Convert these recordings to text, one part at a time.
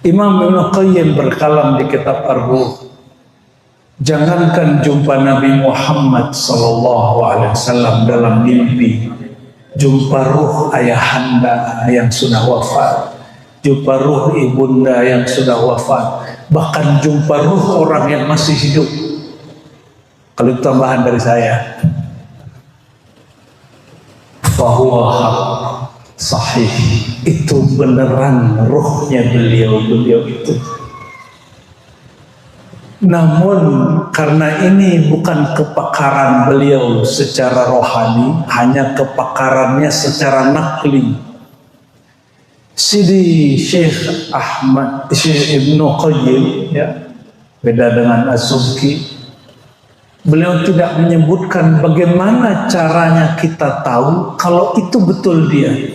Imam Ibnu Qayyim berkalam di kitab Ar-Ruh, jangankan jumpa Nabi Muhammad SAW dalam mimpi, jumpa ruh ayahanda yang sudah wafat, jumpa ruh ibunda yang sudah wafat, bahkan jumpa ruh orang yang masih hidup. Kalau itu tambahan dari saya, fahuwa haq sahih, itu beneran ruhnya beliau itu. Namun karena ini bukan kepakaran beliau secara rohani, hanya kepakarannya secara nakli. Sidi Syekh Ibnu Qayyim, ya, beda dengan As-Subki, beliau tidak menyebutkan bagaimana caranya kita tahu kalau itu betul dia.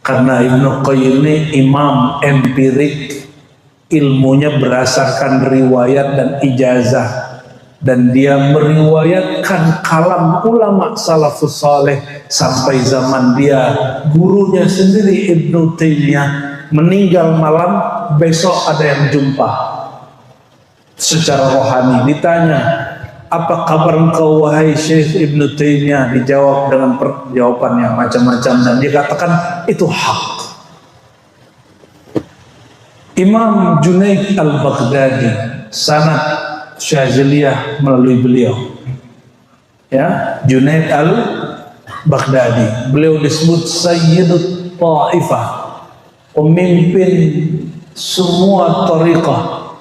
Karena Ibnu Qayyim ini imam empirik, ilmunya berdasarkan riwayat dan ijazah, dan dia meriwayatkan kalam ulama salafus saleh sampai zaman dia. Gurunya sendiri Ibnu Taimiyah meninggal malam, besok ada yang jumpa secara rohani. Ditanya, apa kabar engkau wahai Syekh Ibnu Taimiyah? Dijawab dengan jawaban yang macam-macam, dan dia katakan itu hak. Imam Junaid Al-Baghdadi, sanad Syaziliyah melalui beliau, ya, Junaid Al-Baghdadi, beliau disebut Sayyidut Ta'ifah, pemimpin semua tariqah,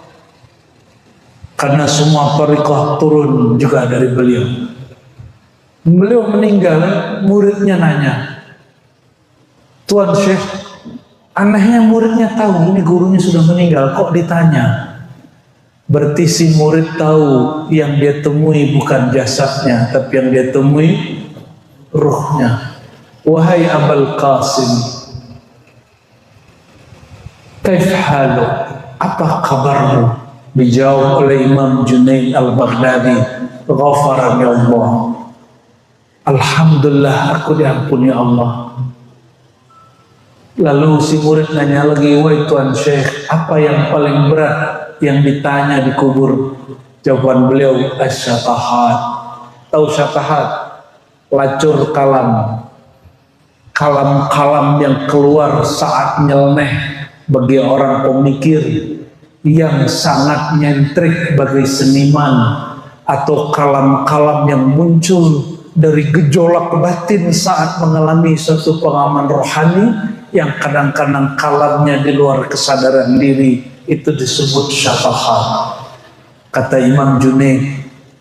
karena semua tariqah turun juga dari beliau. Beliau meninggal, muridnya nanya, Tuan Syekh, anehnya muridnya tahu ini gurunya sudah meninggal, kok ditanya? Berarti si murid tahu yang dia temui bukan jasadnya, tapi yang dia temui ruhnya. Wahai Abul Qasim, kaif haluk? Apa kabarmu? Dijawab oleh Imam Junaid Al-Baghdadi, ghafarani Allah, alhamdulillah aku diampuni Allah. Lalu si murid nanya lagi, wahai Tuan Syekh, apa yang paling berat yang ditanya di kubur? Jawaban beliau, asyatahat. Tahu syatahat? Lacur kalam, kalam-kalam yang keluar saat nyeleneh bagi orang pemikir yang sangat nyentrik bagi seniman, atau kalam-kalam yang muncul dari gejolak batin saat mengalami suatu pengalaman rohani yang kadang-kadang kalamnya di luar kesadaran diri, itu disebut syafahat. Kata Imam Junaid,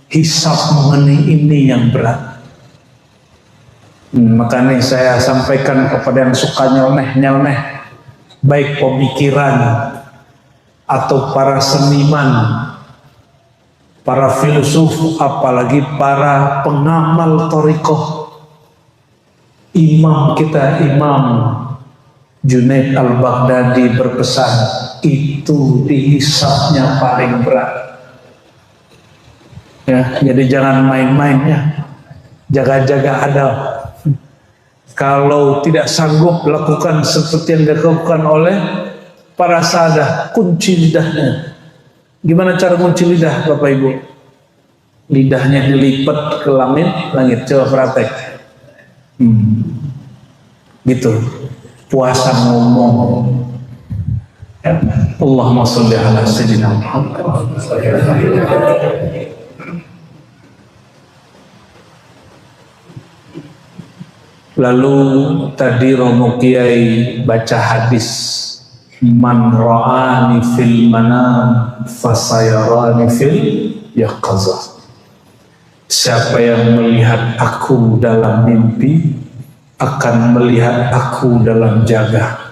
hisab mengenai ini yang berat. Makanya saya sampaikan kepada yang suka nyeleneh-nyeleneh, baik pemikiran atau para seniman, para filsuf, apalagi para pengamal thariqah. Imam kita, Imam Junaid Al-Baghdadi berpesan, itu dihisabnya paling berat. Ya, jadi jangan main-mainnya, jaga-jaga adab. Kalau tidak sanggup lakukan seperti yang dilakukan oleh para sahadah, kunci lidahnya. Gimana cara kunci lidah, Bapak Ibu? Lidahnya dilipat ke langit. Coba praktek. Gitu. Puasa ngomong. Allahumma sholli ala sayyidina Muhammad. Lalu tadi Romo Kiai baca hadis, man ra'ani fil manam fasayarani fil yaqazah. Siapa yang melihat aku dalam mimpi akan melihat aku dalam jaga.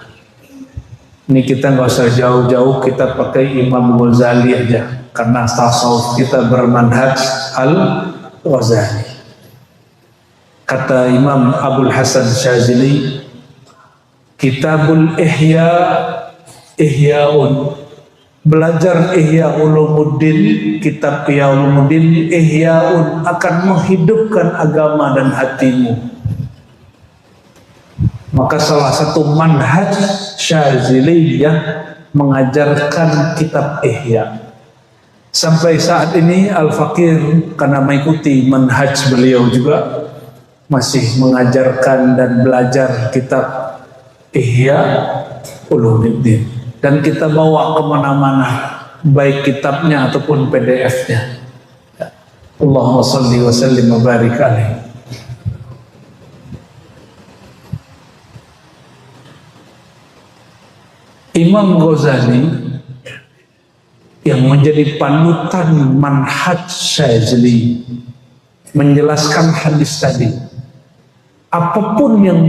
Ini kita nggak usah jauh-jauh, kita pakai Imam Ghazali aja, karena tasawuf kita bermanhaj Al-Ghazali. Kata Imam Abul Hasan Syazili, Kitabul Ihya, Ihyaun, belajar Ihya Ulumuddin, kitab Ihya Ulumuddin, Ihyaun, akan menghidupkan agama dan hatimu. Maka salah satu manhaj Syaziliyah mengajarkan kitab Ihya. Sampai saat ini Al-Fakir karena mengikuti manhaj beliau juga masih mengajarkan dan belajar kitab Ihya Ulumuddin, dan kita bawa kemana-mana baik kitabnya ataupun PDF-nya. Allahumma salli wa sallim wa barik alaihi. Imam Ghazali yang menjadi panutan manhaj Syazili menjelaskan hadis tadi, apapun yang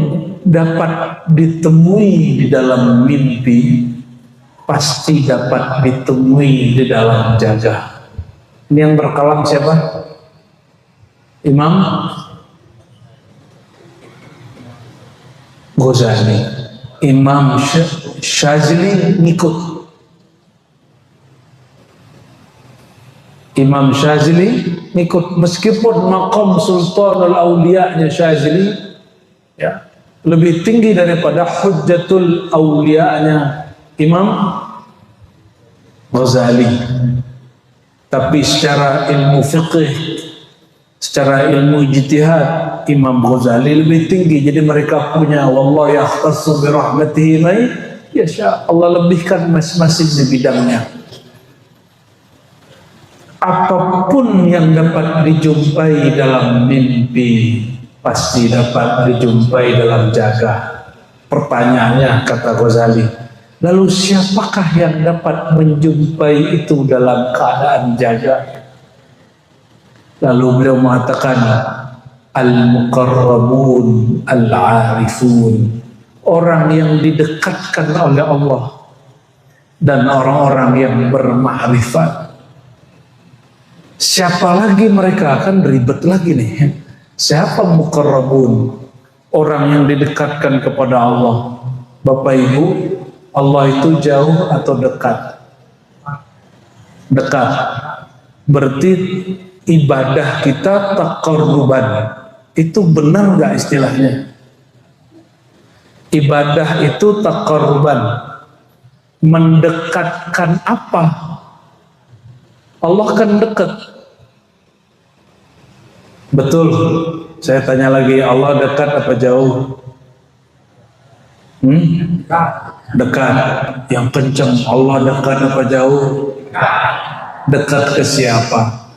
dapat ditemui di dalam mimpi pasti dapat ditemui di dalam jaga. Ini yang berkalam siapa? Imam Ghazali. Imam Syazili ngikut. Imam Syazili ngikut, meskipun maqam Sultanul Auliya-nya Syazili ya lebih tinggi daripada Hujjatul Auliya-nya Imam Ghazali. Tapi secara ilmu fiqh, secara ilmu ijtihad, Imam Ghazali lebih tinggi. Jadi mereka punya wallahu yahtassu bi rahmatihi may yasha, Allah lebihkan masing-masing di bidangnya. Apapun yang dapat dijumpai dalam mimpi pasti dapat dijumpai dalam jaga. Pertanyaannya, kata Ghazali, lalu siapakah yang dapat menjumpai itu dalam keadaan jaga? Lalu beliau mengatakan, al-muqarrabun al-arifun, orang yang didekatkan oleh Allah dan orang-orang yang bermakrifat. Siapa lagi mereka? Kan ribet lagi nih. Siapa muqarrabun? Orang yang didekatkan kepada Allah. Bapak Ibu, Allah itu jauh atau dekat? Dekat. Berarti ibadah kita taqarruban. Itu benar nggak istilahnya? Ibadah itu taqarruban. Mendekatkan apa? Allah kan dekat. Betul. Saya tanya lagi, Allah dekat apa jauh? Dekat. Yang kencang, Allah dekat apa jauh? Dekat ke siapa?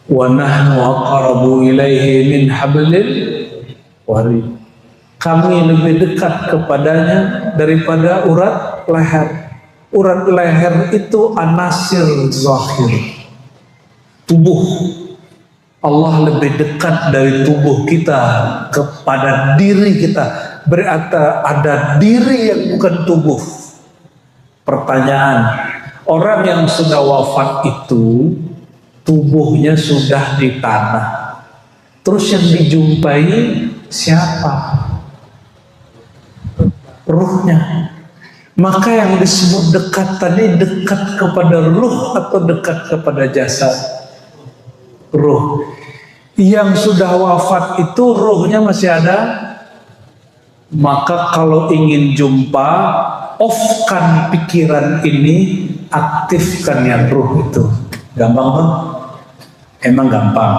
Wa nahnu aqrabu ilaihi min hablil warid. Kami lebih dekat kepadanya daripada urat leher. Urat leher itu anasir zahir, tubuh. Allah lebih dekat dari tubuh kita kepada diri kita. Berarti ada diri yang bukan tubuh. Pertanyaan, orang yang sudah wafat itu tubuhnya sudah di tanah. Terus yang dijumpai siapa? Ruhnya. Maka yang disebut dekat tadi dekat kepada ruh atau dekat kepada jasad? Ruh. Yang sudah wafat itu ruhnya masih ada. Maka kalau ingin jumpa, off-kan pikiran ini, aktifkan yang ruh itu. Gampang Bang? Emang gampang?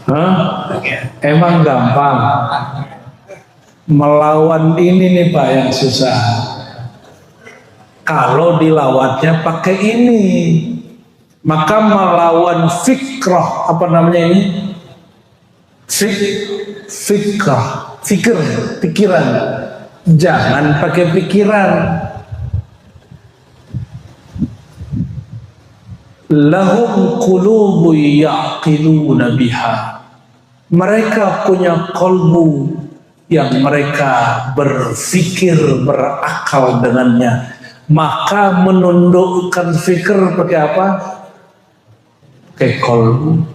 Hah? Emang gampang? Melawan ini nih Pak yang susah. Kalau dilawannya pakai ini, maka melawan fikrah, apa namanya ini? Fikrah, pikiran. Jangan pakai pikiran. Lahum qulubu ya'qiluna biha. Mereka punya kalbu yang mereka berfikir, berakal dengannya. Maka menundukkan fikir pakai apa? Pakai kalbu.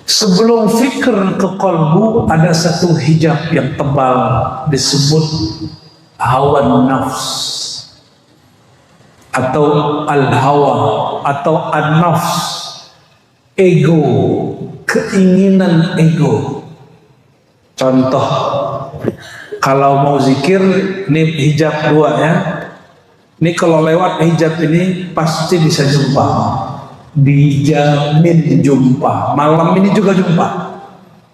Sebelum fikir ke kalbu ada satu hijab yang tebal disebut hawa nafs atau al-hawa atau an-nafs. ego, keinginan ego. Contoh, kalau mau zikir, ini hijab 2 ya. Ini kalau lewat hijab ini pasti bisa jumpa. Dijamin jumpa. Malam ini juga jumpa.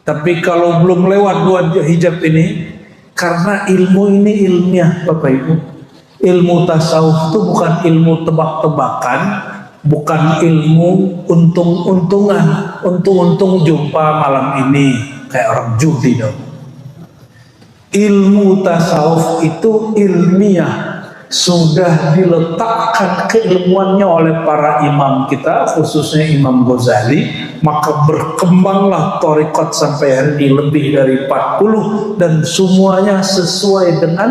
Tapi kalau belum lewat 2 hijab ini, karena ilmu ini ilmiah Bapak Ibu. Ilmu tasawuf itu bukan ilmu tebak-tebakan, bukan ilmu untung-untungan. Untung-untung jumpa malam ini, kayak orang judi dong. Ilmu tasawuf itu ilmiah, sudah diletakkan keilmuannya oleh para imam kita, khususnya Imam Ghazali, maka berkembanglah thariqat sampai hari ini lebih dari 40, dan semuanya sesuai dengan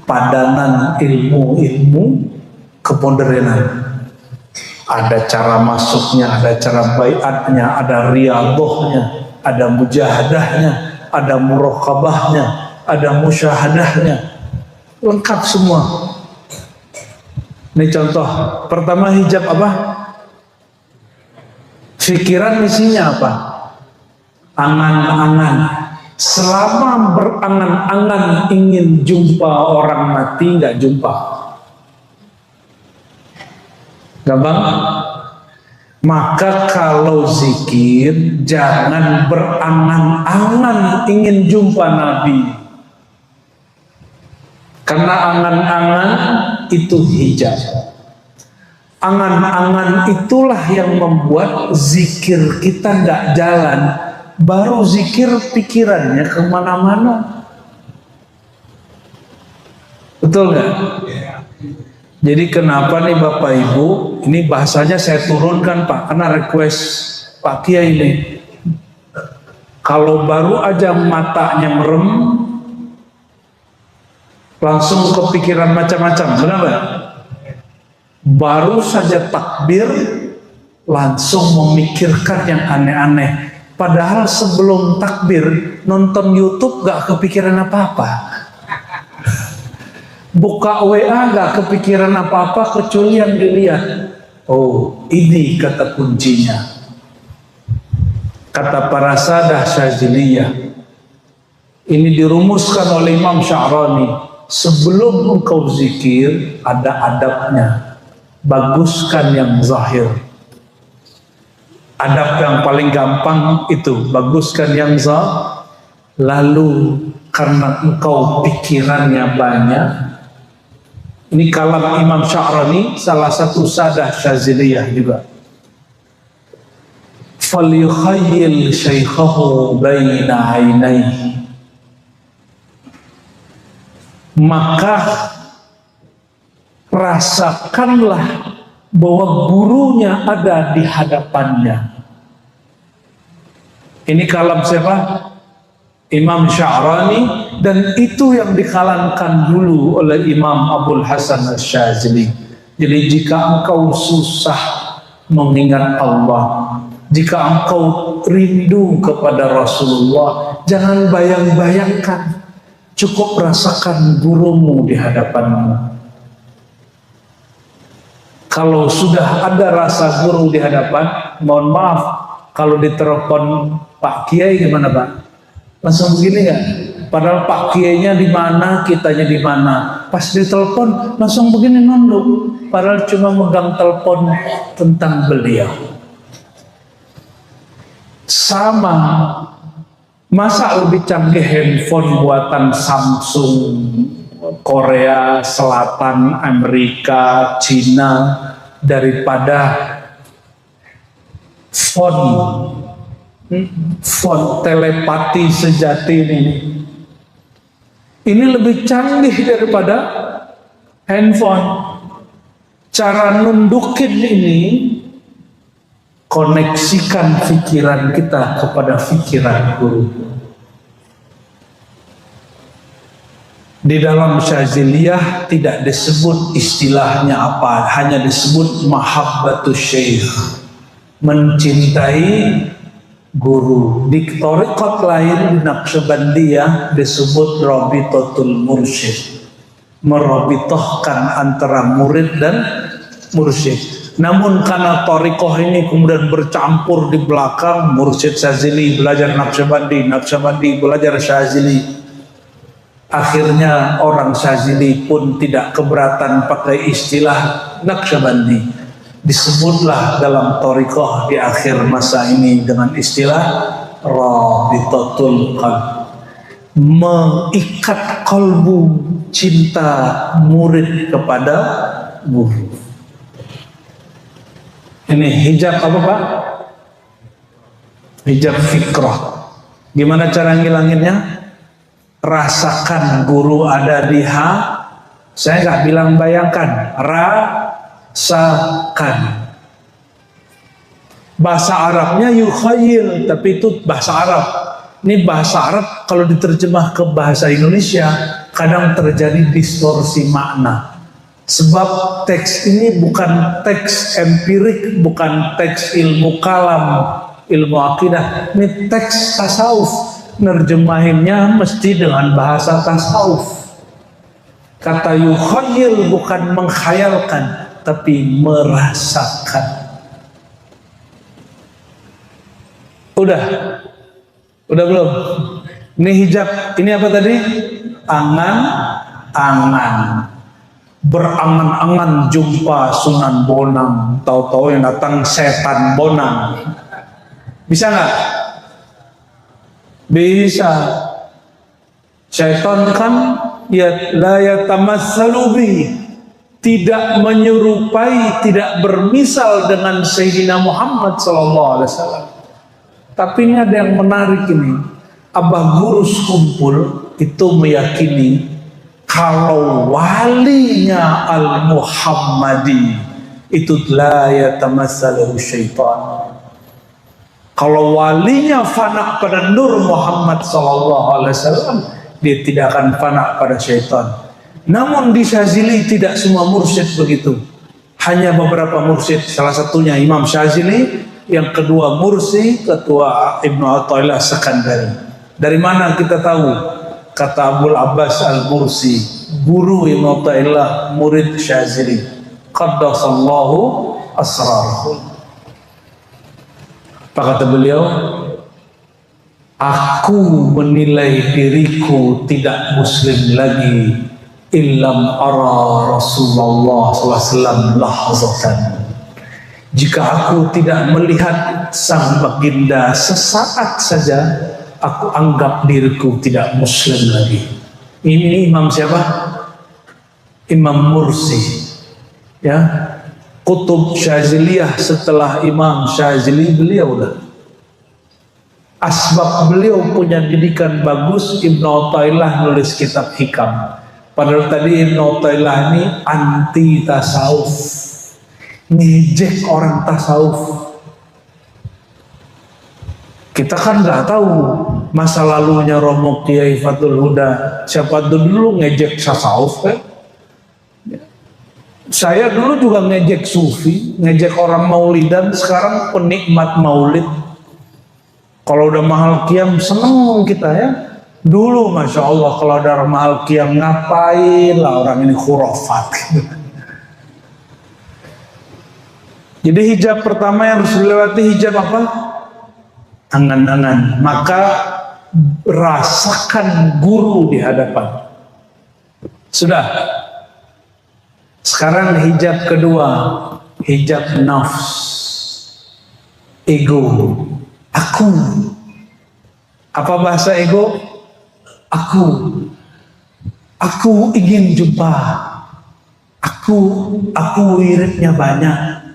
padanan ilmu-ilmu kemodernan. Ada cara masuknya, ada cara baiatnya, ada riyadhahnya, ada mujahadahnya, ada muraqabahnya, ada musyahadahnya. Lengkap semua. Ini contoh. Pertama hijab apa? Pikiran isinya apa? Angan-angan. Selama berangan-angan ingin jumpa orang mati, nggak jumpa. Gampang? Maka kalau zikir jangan berangan-angan ingin jumpa Nabi. Karena angan-angan itu hijab. Angan-angan itulah yang membuat zikir kita nggak jalan. Baru zikir pikirannya kemana-mana. Betul nggak? Jadi kenapa nih Bapak Ibu, ini bahasanya saya turunkan Pak, karena request Pak Kiai ini. Kalau baru aja matanya merem, langsung kepikiran macam-macam, benar nggak? Baru saja takbir, langsung memikirkan yang aneh-aneh. Padahal sebelum takbir, nonton YouTube gak kepikiran apa-apa. Buka WA gak kepikiran apa-apa, kecuali yang dilihat. Oh, ini kata kuncinya. Kata para Sadah Syaziliyah. Ini dirumuskan oleh Imam Sya'rani. Sebelum engkau zikir, ada adabnya. Baguskan yang zahir. Adab yang paling gampang itu, baguskan yang zahir. Lalu karena engkau pikirannya banyak, ini kalam Imam Sya'rani, salah satu Sadah Syaziliyah juga. فَلْيُخَيِّلْ شَيْخَهُ بَيْنَ عَيْنَيْهِ. Maka rasakanlah bahwa gurunya ada di hadapannya. Ini kalam siapa? Imam Sya'rani, dan itu yang dikalamkan dulu oleh Imam Abul Hasan Asy-Syadzili. Jadi jika engkau susah mengingat Allah, jika engkau rindu kepada Rasulullah, jangan bayang-bayangkan. Cukup rasakan gurumu di hadapanmu. Kalau sudah ada rasa guru di hadapan, mohon maaf, kalau ditelepon Pak Kiai gimana Pak? Langsung begini nggak? Padahal Pak Kiainya di mana, kitanya di mana. Pas ditelepon langsung begini nunduk. Padahal cuma megang telepon tentang beliau. Sama. Masa lebih canggih handphone buatan Samsung, Korea Selatan, Amerika, Cina daripada font telepati sejati ini. Ini lebih canggih daripada handphone. Cara nundukin ini, koneksikan pikiran kita kepada pikiran guru. Di dalam Syaziliyah tidak disebut istilahnya apa, hanya disebut mahabbatus syekh, mencintai guru. Di thariqat lain di Naqsyabandiyah disebut rabitatul mursyid, merabitahkan antara murid dan mursyid. Namun karena Thariqah ini kemudian bercampur di belakang, Mursyid Syazili belajar Naqsyabandi, Naqsyabandi belajar Syazili. Akhirnya orang Syazili pun tidak keberatan pakai istilah Naqsyabandi. Disebutlah dalam Thariqah di akhir masa ini dengan istilah Rabitatul Qalb, mengikat kalbu, cinta murid kepada guru. Ini hijab apa Pak? Hijab fikrah. Gimana cara ngilanginnya? Rasakan guru ada di saya nggak bilang bayangkan, rasakan. Bahasa Arabnya yukhayil, tapi itu bahasa Arab. Ini bahasa Arab kalau diterjemah ke bahasa Indonesia kadang terjadi distorsi makna. Sebab teks ini bukan teks empirik, bukan teks ilmu kalam, ilmu akidah. Ini teks tasawuf. Nerjemahinnya mesti dengan bahasa tasawuf. Kata yukhayil bukan menghayalkan, tapi merasakan. Udah belum? Ini hijab, ini apa tadi? Angan-angan. Berangan-angan jumpa Sunan Bonang, tahu-tahu yang datang setan Bonang. Bisa nggak? Bisa. Setan kan ya la yatamassalu bi, tidak menyerupai, tidak bermisal dengan Sayyidina Muhammad sallallahu alaihi wasallam. Tapi ini ada yang menarik ini. Abah Gurus kumpul itu meyakini kalau walinya Al-Muhammadi itu la yatamassalu syaitan. Kalau walinya fana pada Nur Muhammad SAW, dia tidak akan fana pada syaitan. Namun di Syazili tidak semua mursyid begitu. Hanya beberapa mursyid, salah satunya Imam Syazili, yang kedua Mursi, ketua Ibnu Athaillah Sekandari. Dari mana kita tahu? Kata Abul Abbas Al-Mursi, guru Ibnu Athaillah, murid Syazili. Qaddasallahu asrarahu. Apa kata beliau? Aku menilai diriku tidak muslim lagi illam ara Rasulullah SAW lahzatan. Jika aku tidak melihat sang baginda sesaat saja, aku anggap diriku tidak muslim lagi. Ini imam siapa? Imam Mursi. Ya, Kutub Syaziliyah setelah Imam Syazili beliau lah. Asbab beliau punya didikan bagus. Ibnu Athaillah nulis kitab hikam. Padahal tadi Ibnu Athaillah ini anti tasawuf, ngejek orang tasawuf. Kita kan nggak tahu masa lalunya Romo Kiai Fathul Huda. Siapa dulu ngejek tasawuf kan? Saya dulu juga ngejek sufi, ngejek orang maulidan. Sekarang penikmat maulid. Kalau udah mahal qiyam seneng kita ya. Dulu Masya Allah kalau ada mahal qiyam ngapain lah orang ini khurafat. Jadi hijab pertama yang harus dilewati hijab apa? Angan-angan. Maka rasakan guru di hadapan. Sudah. Sekarang hijab kedua, hijab nafs, ego, aku. Apa bahasa ego? Aku ingin jumpa. Aku wiridnya banyak,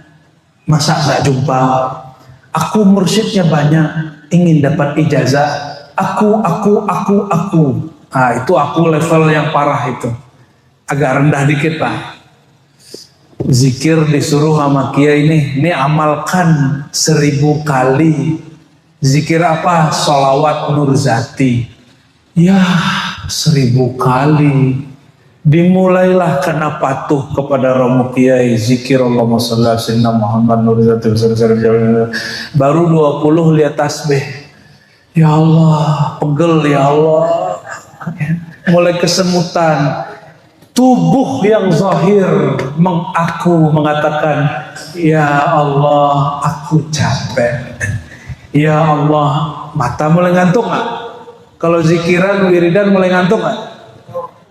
masa nggak jumpa? Aku mursyidnya banyak, ingin dapat ijazah. Aku. Nah, itu aku level yang parah itu. Agak rendah dikit Pak. Zikir disuruh sama kiai ini amalkan 1000 kali. Zikir apa? Sholawat Nurzati. Ya 1000 kali. Dimulailah karena patuh kepada Romo Kiai. Zikir Allahumma sholli ala sayyidina Muhammad Nurzati. Baru 20 lihat tasbih. Ya Allah, pegel ya Allah. Mulai kesemutan. tubuh yang zahir mengaku mengatakan, ya Allah aku capek, ya Allah. Mata mulai ngantuk nggak? Kalau zikiran wiridan mulai ngantuk nggak?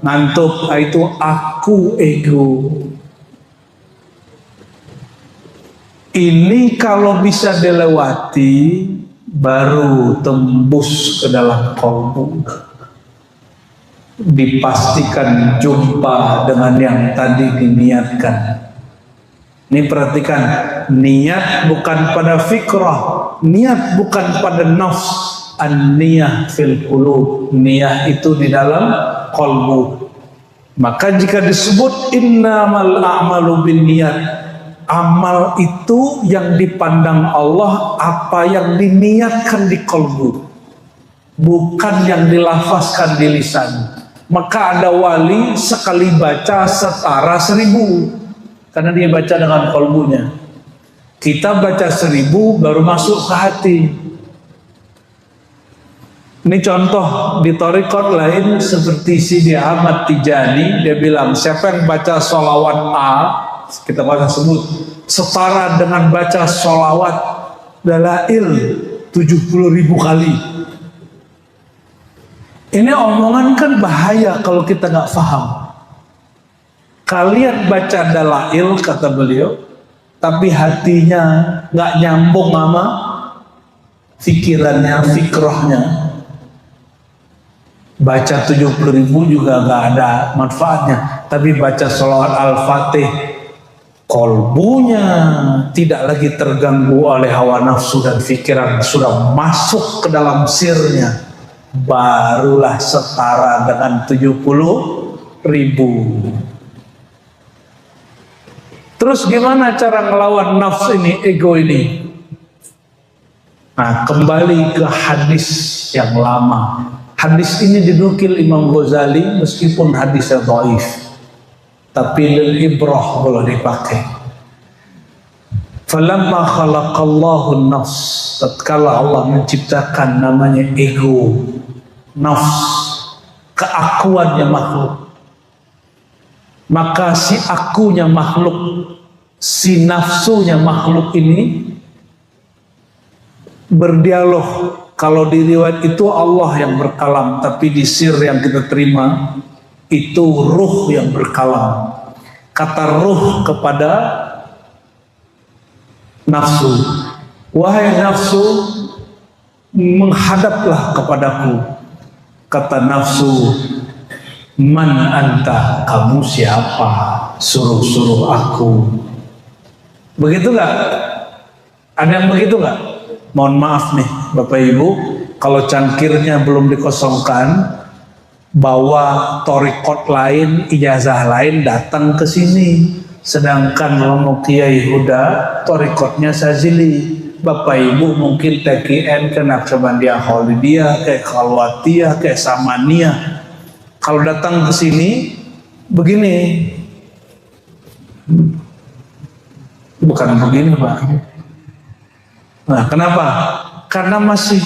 Ngantuk. Itu aku, ego. Ini kalau bisa dilewati baru tembus ke dalam kalbu, dipastikan jumpa dengan yang tadi diniatkan. Ini perhatikan, niat bukan pada fikrah, niat bukan pada nafs, an-niyah fil qulub, niat itu di dalam qalbu. Maka jika disebut innamal a'malu binniyat, amal itu yang dipandang Allah apa yang diniatkan di qalbu, bukan yang dilafazkan di lisan. Maka ada wali sekali baca setara 1000, karena dia baca dengan qalbunya. Kita baca 1000 baru masuk ke hati. Ini contoh di thariqat lain seperti Sidi Ahmad Tijani, dia bilang siapa yang baca sholawat A, kita baca sebut, setara dengan baca sholawat dalail 70.000 kali. Ini omongan kan bahaya kalau kita nggak paham. Kalian baca dalail kata beliau, tapi hatinya nggak nyambung sama pikirannya, fikrahnya. Baca 70.000 juga nggak ada manfaatnya. Tapi baca sholawat al-fatih, kolbunya tidak lagi terganggu oleh hawa nafsu dan pikiran, sudah masuk ke dalam sirnya, barulah setara dengan 70.000. Terus gimana cara ngelawan nafsu ini, ego ini? Nah, kembali ke hadis yang lama. Hadis ini dinukil Imam Ghazali meskipun hadisnya dhaif, tapi lil ibrah boleh dipakai. Falamma khalaqallahu an-nafs, tatkala Allah menciptakan namanya ego, nafs, keakuannya makhluk. Maka si akunya makhluk, si nafsunya makhluk ini berdialog. Kalau di riwayat itu Allah yang berkalam, tapi di sir yang kita terima itu ruh yang berkalam. Kata ruh kepada nafsu, wahai nafsu, menghadaplah kepadaku. Kata nafsu, man anta, kamu siapa, suruh-suruh aku. Begitu nggak? Ada yang begitu nggak? Mohon maaf nih Bapak Ibu, kalau cangkirnya belum dikosongkan, bawa thariqat lain, ijazah lain datang ke sini. Sedangkan Romo Kiai Huda thariqatnya Sazili. Bapak Ibu mungkin TKN ke Naqsyabandiyah Khalidiyah, kayak Khalwatiyah, kayak Samaniyah. Kalau datang ke sini begini, bukan begini Pak. Nah, kenapa? Karena masih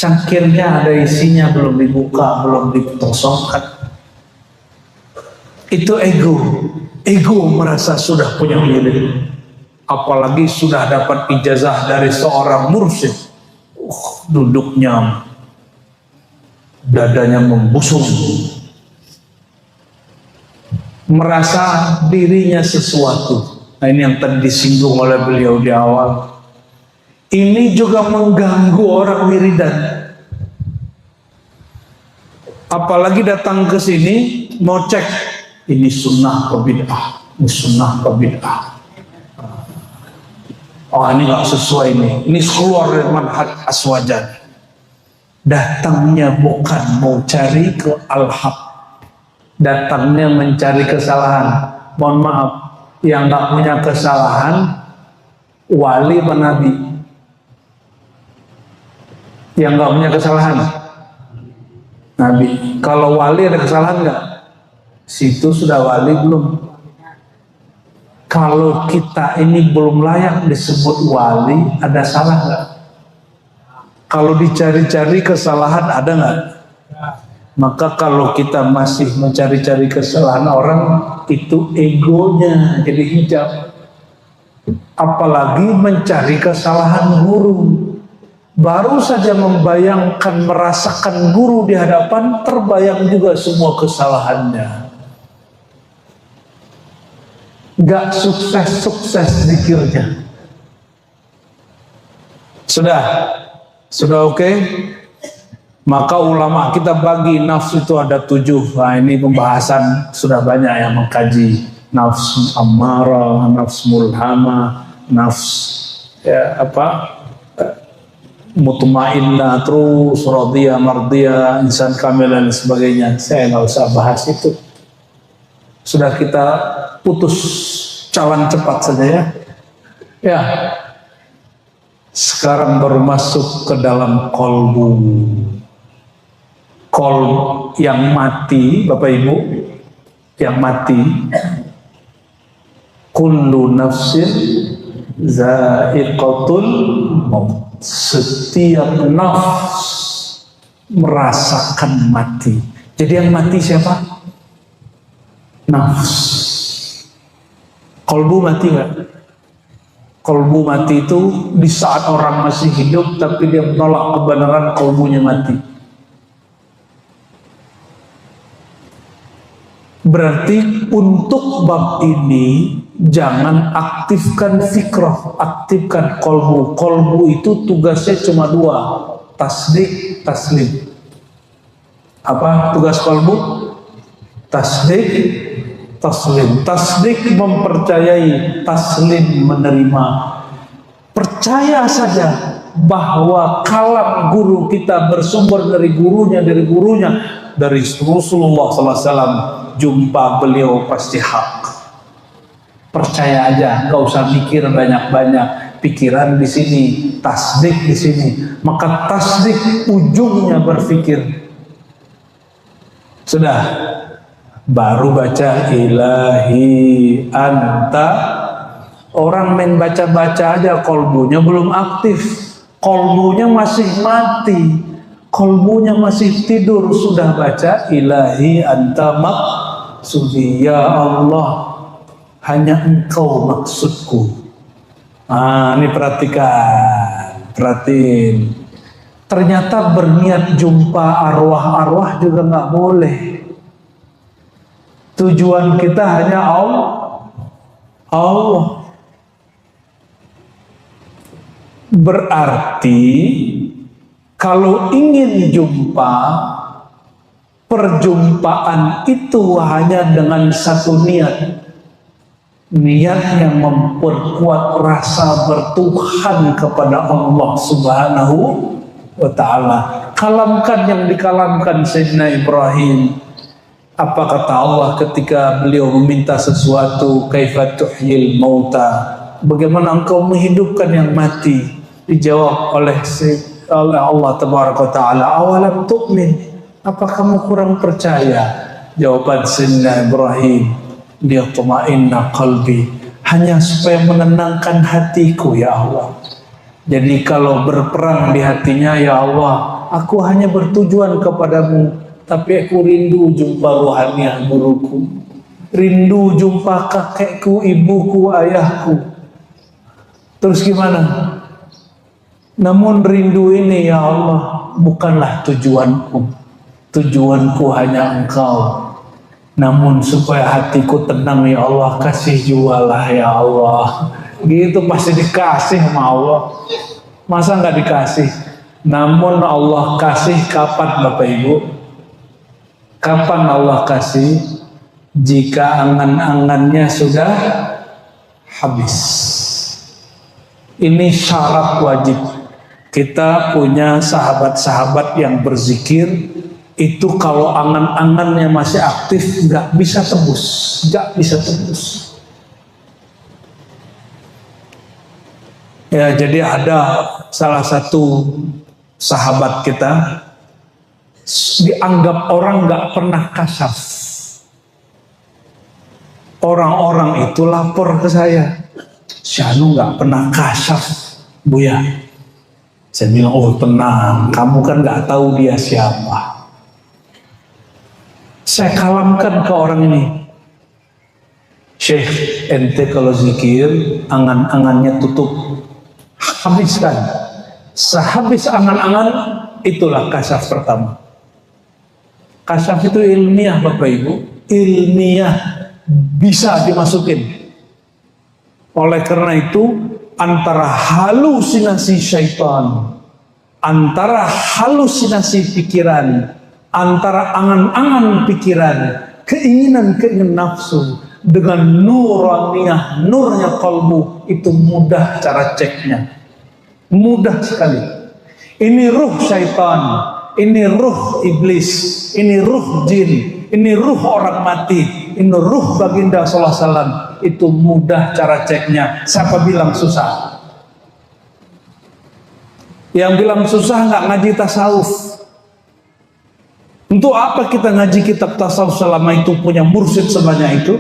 cangkirnya ada isinya, belum dibuka, belum dikosongkan. Itu ego. Ego merasa sudah punya diri. Apalagi sudah dapat ijazah dari seorang mursyid. Duduknya, dadanya membusung. Merasa dirinya sesuatu. Nah, ini yang tadi disinggung oleh beliau di awal. Ini juga mengganggu orang wiridan. Apalagi datang ke sini mau cek ini sunnah atau bid'ah, ini sunnah atau bid'ah. Oh, ini nggak sesuai nih. Ini keluar dari manhaj aswajan. Datangnya bukan mau cari ke al-haq, datangnya mencari kesalahan. Mohon maaf, yang nggak punya kesalahan wali apa nabi? Yang nggak punya kesalahan nabi. Kalau wali ada kesalahan nggak? Situ sudah wali belum? Kalau kita ini belum layak disebut wali, ada salah nggak? Kalau dicari-cari kesalahan ada nggak? Maka kalau kita masih mencari-cari kesalahan orang, itu egonya jadi hijab. Apalagi mencari kesalahan guru. Baru saja membayangkan, merasakan guru di hadapan, terbayang juga semua kesalahannya. Gak sukses-sukses zikirnya. Sudah oke? Maka ulama kita bagi nafsu itu ada 7. Nah, ini pembahasan sudah banyak yang mengkaji nafsu ammarah, nafsu mulhamah, nafsu mutmainnah, terus radiyah, mardiyah, insan kamil dan sebagainya. Saya nggak usah bahas itu. Sudah kita putus cawan cepat saja ya. Ya. Sekarang baru masuk ke dalam kolbu. Kolbu yang mati, Bapak Ibu, yang mati. Kullu nafsin za'iqatul maut. Setiap nafs merasakan mati. Jadi yang mati siapa? Nafs. Kolbu mati nggak? Kolbu mati itu di saat orang masih hidup tapi dia menolak kebenaran, kolbunya mati. Berarti untuk bab ini jangan aktifkan fikrah, aktifkan kolbu. Kolbu itu tugasnya cuma 2, tasdik, taslim. Apa tugas kolbu? Tasdik, taslim. Tasdik mempercayai, taslim menerima. Percaya saja bahwa kalam guru kita bersumber dari gurunya, dari Rasulullah SAW. Jumpa beliau pasti hak. Percaya aja, nggak usah mikir banyak-banyak. Pikiran di sini, tasdik di sini. Maka tasdik ujungnya berpikir. Sudah, baru baca ilahi anta. Orang main baca-baca aja, kolbunya belum aktif, kolbunya masih mati, kolbunya masih tidur. Sudah baca ilahi anta maksudi, ya Allah hanya engkau maksudku. Ini perhatiin. Ternyata berniat jumpa arwah-arwah juga nggak boleh. Tujuan kita hanya Allah. Berarti kalau ingin jumpa, perjumpaan itu hanya dengan satu niat. Niat yang memperkuat rasa bertuhan kepada Allah Subhanahu wa ta'ala. Kalamkan yang dikalamkan Sayyidina Ibrahim. Apa kata Allah ketika beliau meminta sesuatu? Kaifa tuhyil mauta, bagaimana engkau menghidupkan yang mati? Dijawab oleh Allah Tabaraka wa ta'ala, awalam tu'min, apa kamu kurang percaya? Jawaban Sayyidina Ibrahim, liyatma'inna qalbi, hanya supaya menenangkan hatiku ya Allah. Jadi kalau berperang di hatinya, ya Allah, aku hanya bertujuan kepadamu, tapi aku rindu jumpa ruhaniah guruku, rindu jumpa kakekku, ibuku, ayahku. Terus gimana? Namun rindu ini ya Allah bukanlah tujuanku, tujuanku hanya engkau. Namun supaya hatiku tenang ya Allah, kasih jualah ya Allah. Gitu pasti dikasih sama Allah. Masa nggak dikasih? Namun Allah kasih kapan Bapak Ibu? Kapan Allah kasih? Jika angan-angannya sudah habis. Ini syarat wajib. Kita punya sahabat-sahabat yang berzikir, itu kalau angan-angannya masih aktif nggak bisa tembus, nggak bisa tembus. Ya, jadi ada salah satu sahabat kita dianggap orang nggak pernah kasyaf. Orang-orang itu lapor ke saya, Syanu nggak pernah kasyaf, Buya. Saya bilang, oh tenang, kamu kan nggak tahu dia siapa. Saya kalamkan ke orang ini, Syekh, ente kalau zikir angan-angannya tutup, habiskan. Sehabis angan-angan, itulah kasyaf pertama. Kasyaf itu ilmiah Bapak Ibu, ilmiah, bisa dimasukin. Oleh karena itu, antara halusinasi syaitan, antara halusinasi pikiran, antara angan-angan pikiran, keinginan-keinginan nafsu, dengan nuraniyah, nurnya kalbu, itu mudah cara ceknya. Mudah sekali. Ini ruh syaitan, ini ruh iblis, ini ruh jin, ini ruh orang mati, ini ruh baginda sallallahu alaihi wasallam. Itu mudah cara ceknya. Siapa bilang susah? Yang bilang susah nggak ngaji tasawuf. Untuk apa kita ngaji kitab tasawuf selama itu punya mursyid sebanyak itu,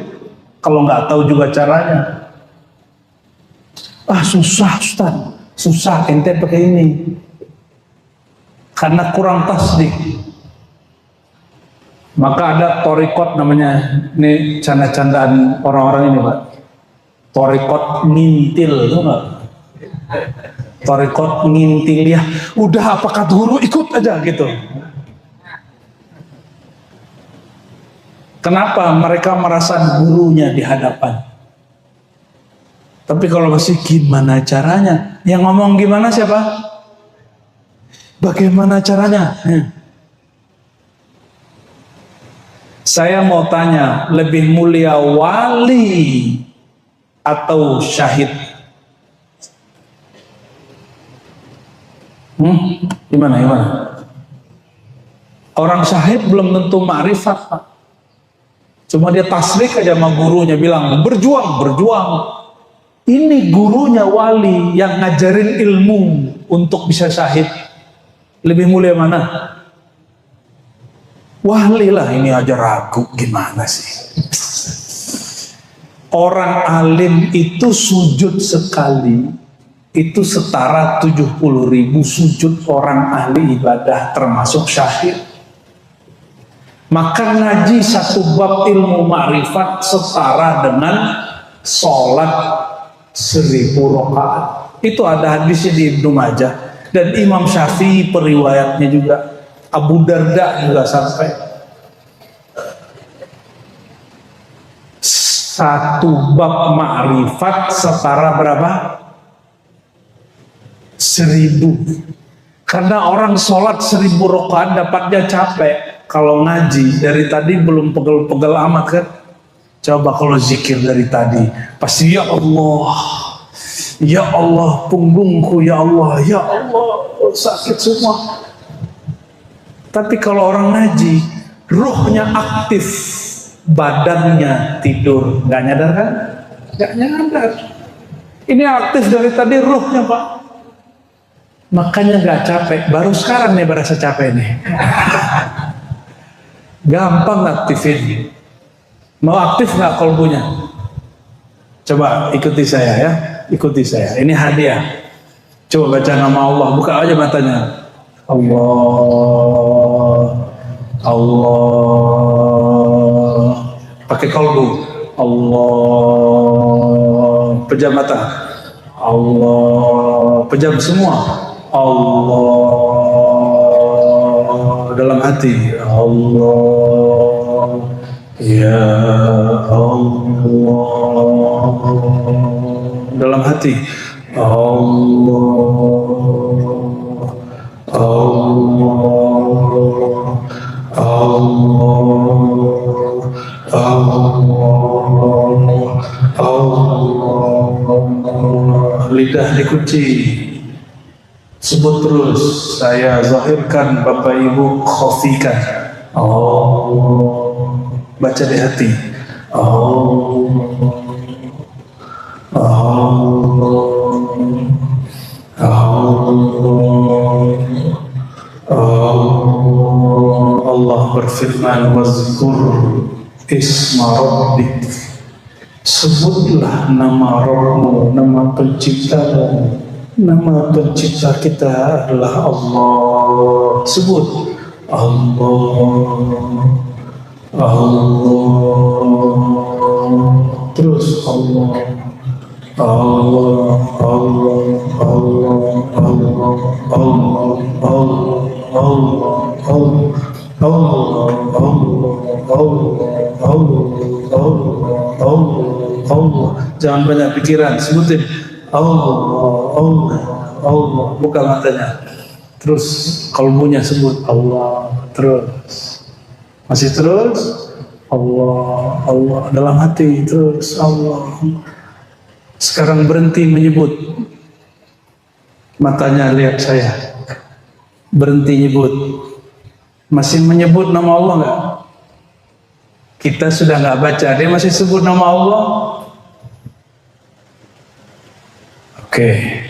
kalau nggak tahu juga caranya? Ah susah Ustaz, susah ente pakai ini karena kurang tasdik. Maka ada torikot namanya, ini canda-candaan orang-orang ini Pak, torikot ngintil, tuh nggak? Torikot ngintil ya, udah apa kata guru ikut aja gitu. Kenapa? Mereka merasa gurunya di hadapan. Tapi kalau masih gimana caranya? Yang ngomong gimana siapa? Bagaimana caranya? Saya mau tanya, lebih mulia wali atau syahid? Gimana? Orang syahid belum tentu ma'rifat Pak. Cuma dia tasrik aja sama gurunya, bilang berjuang. Ini gurunya wali yang ngajarin ilmu untuk bisa syahid. Lebih mulia mana? Wali lah, ini aja ragu, gimana sih? Orang alim itu sujud sekali, itu setara 70.000 sujud orang ahli ibadah termasuk syahid. Maka ngaji satu bab ilmu ma'rifat setara dengan sholat 1000 rakaat. Itu ada hadisnya di Ibnu Majah, dan Imam Syafi'i periwayatnya juga, Abu Darda juga sampai. Satu bab ma'rifat setara berapa? 1000. Karena orang sholat 1000 rakaat dapatnya capek. Kalau ngaji dari tadi belum pegel-pegel amat kan? Coba kalau zikir dari tadi, pasti ya Allah punggungku, ya Allah sakit semua. Tapi kalau orang ngaji, ruhnya aktif, badannya tidur, nggak nyadar kan? Nggak nyadar. Ini aktif dari tadi ruhnya Pak. Makanya nggak capek. Baru sekarang nih berasa capek nih. Gampang aktifin. Mau aktif nggak kolbunya? Coba ikuti saya ya, ikuti saya. Ini hadiah. Coba baca nama Allah, buka aja matanya. Allah. Pakai kolbu. Allah. Pejam mata. Allah. Pejam semua. Allah. Dalam hati. Allah, ya Allah. Dalam hati, Allah, Allah, Allah, Allah, Allah. Lidah dikunci. Sebut terus, saya zahirkan, Bapak Ibu khafikan. Oh, baca di hati. Oh, Allah berfirman, wazkur isma rabbik. Sebutlah nama Rabbmu, nama penciptamu. Nama pencipta kita adalah Allah. Sebut Allah, Allah, terus Allah, Allah, Allah, Allah, Allah, Allah, Allah, Allah, Allah, Allah, Allah. Jangan banyak pikiran, sebutin Allah, Allah, Allah. Buka matanya. Terus kalbunya sebut Allah. Terus masih terus Allah, Allah dalam hati terus Allah. Sekarang berhenti menyebut. Matanya lihat saya. Berhenti nyebut. Masih menyebut nama Allah enggak? Kita sudah enggak baca, dia masih sebut nama Allah. Oke.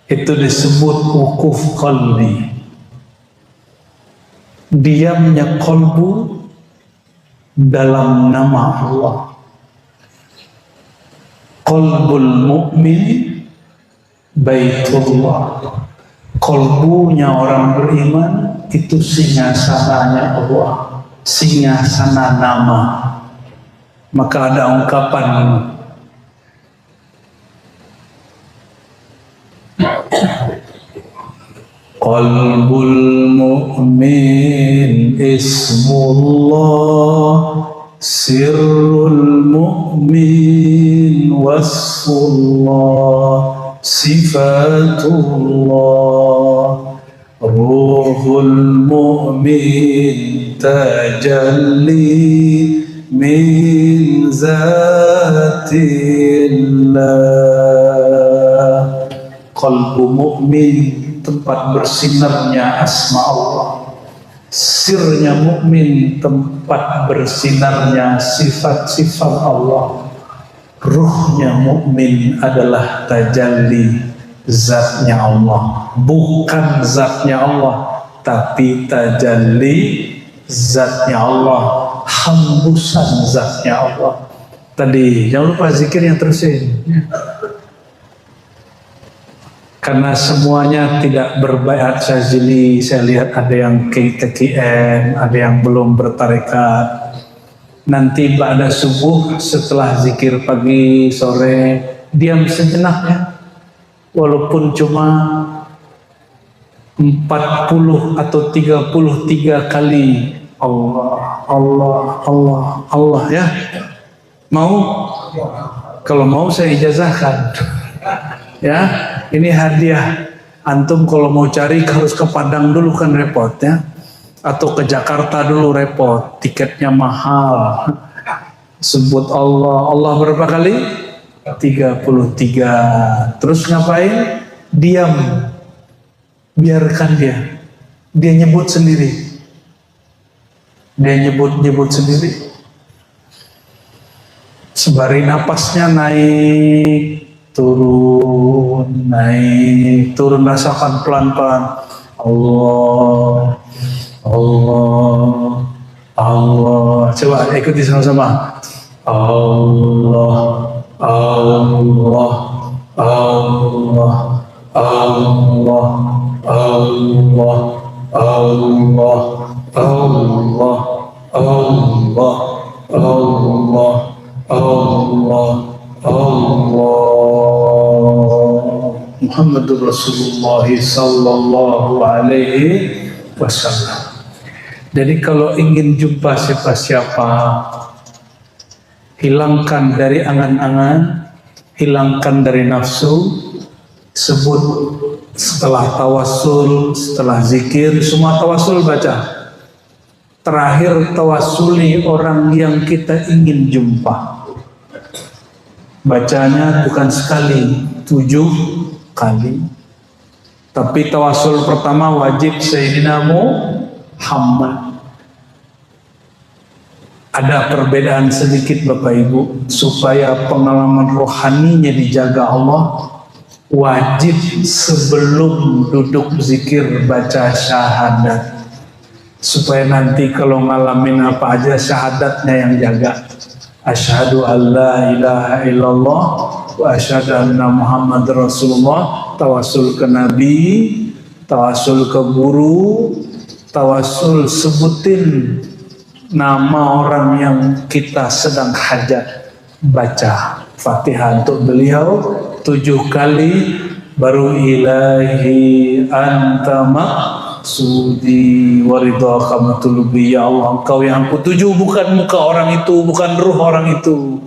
Itu disebut wukuf qalbi. Diamnya qalbu dalam nama Allah. Qalbul mu'min baitullah. Qalbunya orang beriman itu singgasananya Allah, singgasana nama. Maka ada ungkapan Qalbul mu'min ismullah, sirrul mu'min wasfullah, sifatullah, ruhul mu'min tajalli min zatillah. Qalbu mu'min tempat bersinarnya asma Allah, sirnya mukmin tempat bersinarnya sifat-sifat Allah, ruhnya mukmin adalah tajalli zatnya Allah, bukan zatnya Allah tapi tajalli zatnya Allah, hembusan zatnya Allah. Tadi jangan lupa zikir yang terusin. Karena semuanya tidak berbaiat syazili. Saya lihat ada yang KTKN, ada yang belum bertarekat. Nanti ba'da subuh setelah zikir pagi, sore, diam sejenak ya. Walaupun cuma 40 atau 33 kali Allah, Allah, Allah, Allah ya. Mau? Kalau mau saya ijazahkan. Ya, ini hadiah. Antum kalau mau cari harus ke Padang dulu kan repot ya, atau ke Jakarta dulu repot, tiketnya mahal. Sebut Allah, Allah berapa kali? 33. Terus ngapain? Diam, biarkan dia nyebut sendiri, dia nyebut sendiri. Sembari napasnya naik turun, naik turun, rasakan pelan-pelan. Allah, Allah, Allah. Coba ikuti sama-sama. Allah, Allah, Allah, Allah, Allah, Allah, Allah, Allah, Allah, Allah, Allah. Muhammadur Rasulullah sallallahu alaihi wasallam. Jadi kalau ingin jumpa siapa-siapa, hilangkan dari angan-angan, hilangkan dari nafsu, sebut setelah tawassul, setelah zikir, semua tawassul baca. Terakhir tawasuli orang yang kita ingin jumpa. Bacanya bukan sekali, 7 kali. Tapi tawassul pertama wajib Sayyidina Muhammad. Ada perbedaan sedikit Bapak Ibu, supaya pengalaman rohaninya dijaga Allah, wajib sebelum duduk zikir baca syahadat. Supaya nanti kalau ngalamin apa aja syahadatnya yang jaga. Asyhadu an la ilaha illallah wa asyhadu anna Muhammad Rasulullah. Tawasul ke Nabi, tawasul ke guru, tawasul sebutin nama orang yang kita sedang hajat, baca Fatihah untuk beliau 7 kali, baru ilahi anta maqsudi waridhaka matlubi. Ya Allah, engkau yang aku tuju, bukan muka orang itu, bukan ruh orang itu.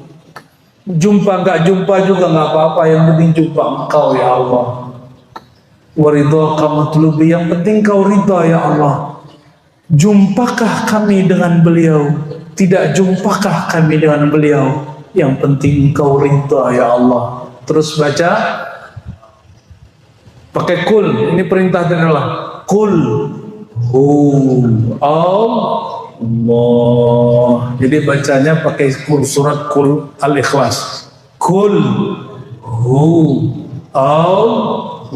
Jumpa nggak jumpa juga nggak apa-apa, yang penting jumpa engkau ya Allah. Waridhaka matlubi, yang penting kau ridha ya Allah. Jumpakah kami dengan beliau, tidak jumpakah kami dengan beliau, yang penting engkau ridha ya Allah. Terus baca pakai kul, ini perintah dari Allah. Kul hu Allah. Jadi bacanya pakai kul, surat kul al-ikhlas. Kul hu Allah,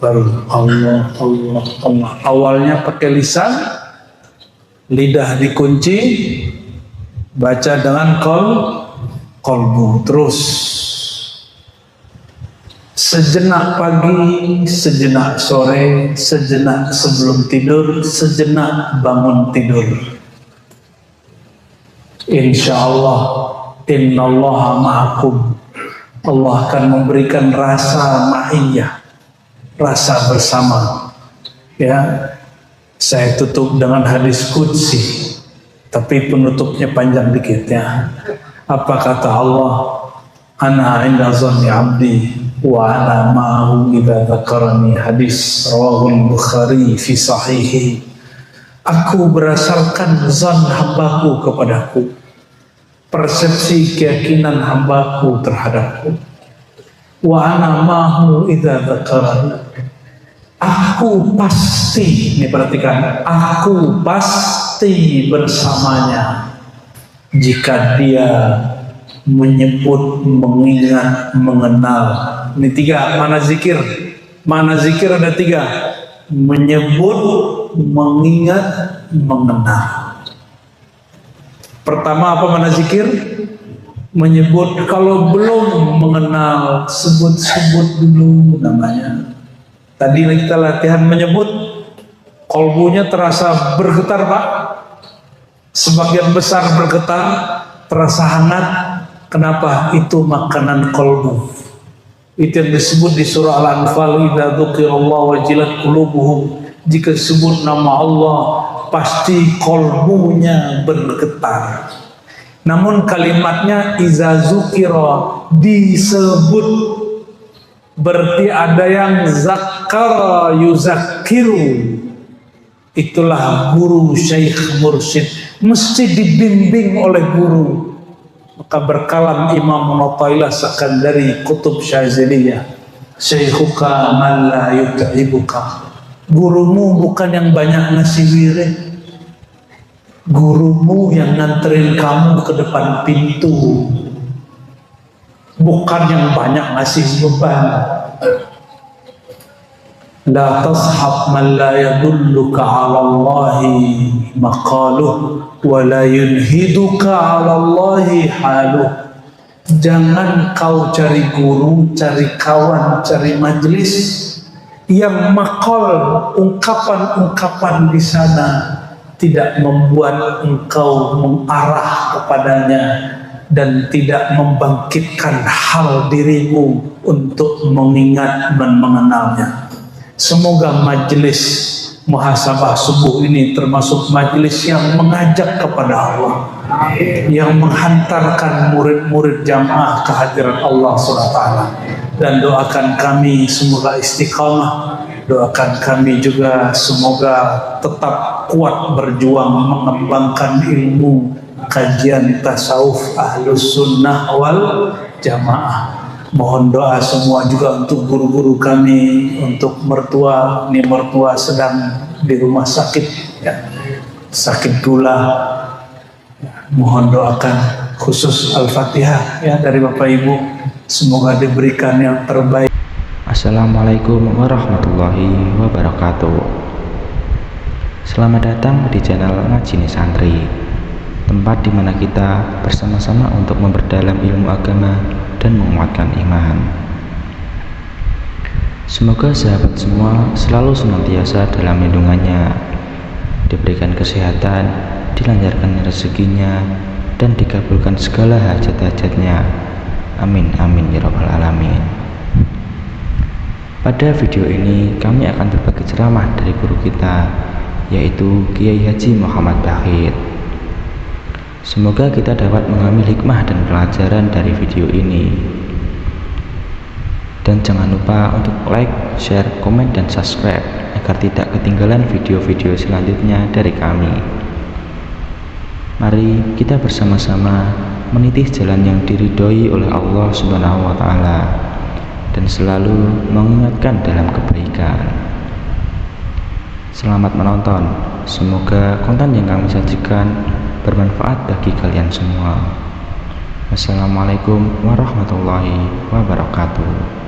baru Allah, Allah, Allah. Awalnya pakai lisan, lidah dikunci, baca dengan kolbu. Terus sejenak pagi, sejenak sore, sejenak sebelum tidur, sejenak bangun tidur. Insya Allah, innallaha ma'akum. Allah akan memberikan rasa ma'iyah, rasa bersama. Ya, saya tutup dengan hadis qudsi, tapi penutupnya panjang dikit ya. Apa kata Allah? Ana inda zanni abdi wa ana ma'ahu idza dzakarani. Hadis rawahul Bukhari fi sahihi. Aku berdasarkan zan hambaku kepadaku, persepsi keyakinan hambaku terhadapku. Wa ana ma'ahu idza dzakarani. Aku pasti, ini perhatikan, aku pasti bersamanya jika dia menyebut, mengingat, mengenal. Ini 3 mana zikir. Mana zikir ada 3. Menyebut, mengingat, mengenal. Pertama apa mana zikir? Menyebut. Kalau belum mengenal, sebut-sebut dulu namanya. Tadi kita latihan menyebut, kolbunya terasa bergetar Pak. Sebagian besar bergetar, terasa hangat. Kenapa? Itu makanan kolbu. Itu yang disebut di surah Al-Anfal, idza dzukirallahu wajilat qulubuhum. Jika disebut nama Allah, pasti kolbunya bergetar. Namun kalimatnya iza dzukira, disebut, berarti ada yang zakara yuzakiru. Itulah guru, syekh, mursyid, mesti dibimbing oleh guru. Maka berkalam Imam Mu'ta'ilah Sakandari Kutub Syaziliyah, syekhuka man la yut'ibuka. Gurumu bukan yang banyak ngasih wirid, gurumu yang nganterin kamu ke depan pintu, bukan yang banyak ngasih beban. La tashab man la yadulluka ala Allahi maqaluh wa la yunhiduka ala Allahi haluh. Jangan kau cari guru, cari kawan, cari majlis yang makal, ungkapan-ungkapan di sana tidak membuat engkau mengarah kepadanya dan tidak membangkitkan hal dirimu untuk mengingat dan mengenalnya. Semoga majelis muhasabah subuh ini termasuk majelis yang mengajak kepada Allah, yang menghantarkan murid-murid jamaah kehadiran Allah SWT. Dan doakan kami semoga istiqamah, doakan kami juga semoga tetap kuat berjuang mengembangkan ilmu kajian tasawuf Ahlus Sunnah wal Jamaah. Mohon doa semua juga untuk guru-guru kami, untuk mertua. Ini mertua sedang di rumah sakit ya, sakit gula. Mohon doakan khusus Al-Fatihah ya dari Bapak Ibu, semoga diberikan yang terbaik. Assalamualaikum warahmatullahi wabarakatuh. Selamat datang di channel Ngaji Santri, tempat di mana kita bersama-sama untuk memperdalam ilmu agama dan menguatkan iman. Semoga sahabat semua selalu senantiasa dalam lindungannya, diberikan kesehatan, dilancarkan rezekinya, dan dikabulkan segala hajat-hajatnya. Amin amin ya rabbal alamin. Pada video ini kami akan berbagi ceramah dari guru kita, yaitu Kiai Haji Muhammad Bakhit. Semoga kita dapat mengambil hikmah dan pelajaran dari video ini. Dan jangan lupa untuk like, share, komen, dan subscribe agar tidak ketinggalan video-video selanjutnya dari kami. Mari kita bersama-sama meniti jalan yang diridhoi oleh Allah Subhanahu wa Ta'ala dan selalu mengingatkan dalam kebaikan. Selamat menonton. Semoga konten yang kami sajikan bermanfaat bagi kalian semua. Wassalamualaikum warahmatullahi wabarakatuh.